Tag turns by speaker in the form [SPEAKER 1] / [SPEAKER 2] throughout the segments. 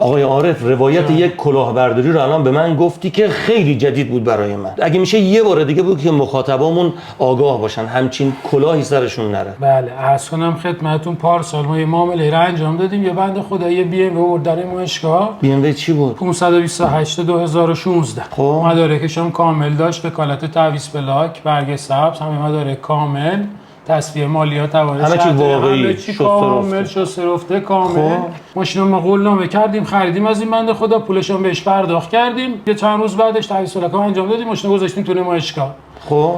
[SPEAKER 1] آقای عارف روایت یک کلاهبرداری رو الان به من گفتی که خیلی جدید بود برای من. اگه میشه یه بار دیگه بود که مخاطبامون آگاه باشن همچین کلاهی سرشون نره.
[SPEAKER 2] بله عرض کنم خدمتتون پارسال ما یه معامله را انجام دادیم. یه بنده خدایی بی ام و بردن ماشگاه.
[SPEAKER 1] بی ام چی بود؟
[SPEAKER 2] 528 2016.
[SPEAKER 1] خب
[SPEAKER 2] مدارکش هم کامل داشت، وکالت تعویض پلاک، برگ سبز، همه مدارک کامل، تصفیه مالیات حواله
[SPEAKER 1] همه چی واقعی،
[SPEAKER 2] همه چی کامل شسته رفته کامل. ماشین رو ما قولنامه کردیم، خریدیم از این بنده خدا، پولش هم بهش پرداخت کردیم. یه چند روز بعدش تعویض پلاک انجام دادیم، ماشین رو گذاشتیم تو نمایشگاه.
[SPEAKER 1] خب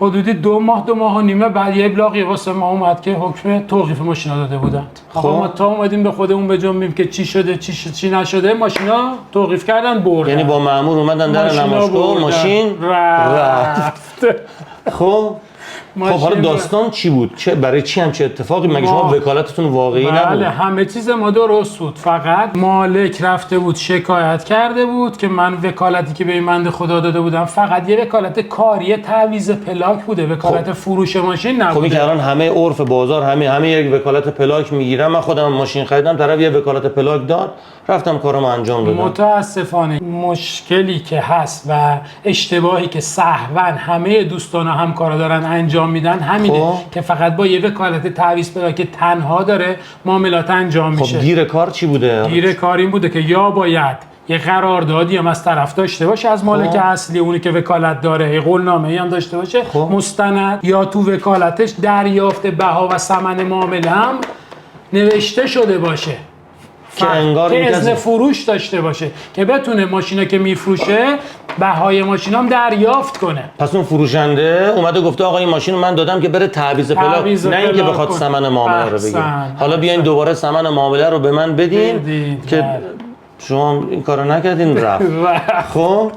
[SPEAKER 2] حدودی 2 ماه و نیمه بعد یه ابلاغی واسه ما اومد که حکم توقیف ماشینا داده بودند. خب ما تا اومدیم به خودمون بجنبیم که چی شده چی نشده، ماشینا توقیف کردن بردن.
[SPEAKER 1] یعنی با مأمور اومدن در نمایشگاه ماشین رفت. خب حالا داستان چی بود؟ برای چی همچین اتفاقی؟ مگه شما وکالتتون واقعی نبود؟
[SPEAKER 2] بله همه چیز ما درست بود، فقط مالک رفته بود شکایت کرده بود که من وکالتی که به این بنده خدا داده بودم فقط یه وکالت کاری تعویض پلاک بوده، وکالت فروش ماشین نبوده.
[SPEAKER 1] خب این که الان همه عرف بازار همه یک وکالت پلاک میگیرن. من خودم ماشین خریدم، طرف یه وکالت پلاک داد، رفتم کارم انجام دادم.
[SPEAKER 2] متاسفانه مشکلی که هست و اشتباهی که سهوا همه دوستان و همکارا دارن انجام میدن همینه که فقط با یه وکالت تعویض پلاک که تنها داره معاملات انجام میشه.
[SPEAKER 1] خب گیر کار چی بوده؟
[SPEAKER 2] گیر کار این بوده که یا باید یه قراردادی هم از طرف داشته باشه از مالک اصلی، اونی که وکالت داره، قولنامه‌ای هم داشته باشه مستند، یا تو وکالتش دریافت بها و ثمن معامله هم نوشته شده باشه
[SPEAKER 1] که انگار
[SPEAKER 2] که اذن فروش داشته باشه که بتونه ماشینا که میفروشه بهای ماشین هم دریافت کنه.
[SPEAKER 1] پس اون فروشنده اومده گفته آقا این ماشین رو من دادم که بره تعویض پلاک، نه اینکه بخواد ثمن معامله رو بگیره. حالا بیاین دوباره ثمن معامله رو به من بدین که شما این کارو نکردین رفت. خب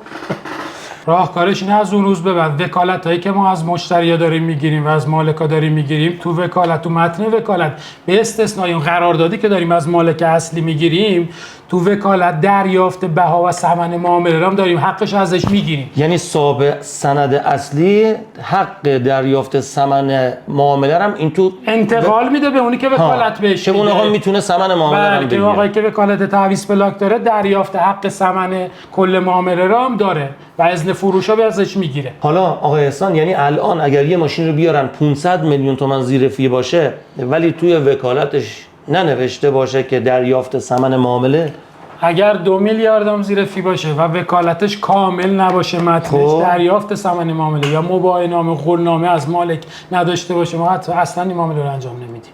[SPEAKER 2] راهکارش اینه از اون روز به بعد وکالت هایی که ما از مشتریا داریم میگیریم و از مالکا داریم میگیریم، تو وکالت تو متن وکالت به استثنای اون قراردادی که داریم از مالک اصلی میگیریم، تو وکالت دریافت بها و ثمن معامله رو هم داریم، حقش ازش میگیریم.
[SPEAKER 1] یعنی صاحب سند اصلی حق دریافت ثمن معامله رو این تو
[SPEAKER 2] انتقال میده به اونی که وکالت بهش
[SPEAKER 1] میده، که اون آقا میتونه ثمن معامله رو بگیره.
[SPEAKER 2] آقایی که وکالت تعویض پلاک داره دریافت حق ثمن کل معامله رو هم داره و اذن فروش رو ازش میگیره.
[SPEAKER 1] حالا آقای احسان، یعنی الان اگر یه ماشین رو بیارن 500 میلیون تومان زیر فی باشه ولی توی وکالتش ننوشته باشه که دریافت ثمن معامله،
[SPEAKER 2] اگر 2 میلیارد هم زیر فی باشه و وکالتش کامل نباشه، متنش دریافت ثمن معامله یا مباینامه قولنامه از مالک نداشته باشه، ما حتی اصلا این معامله رو انجام نمیدیم.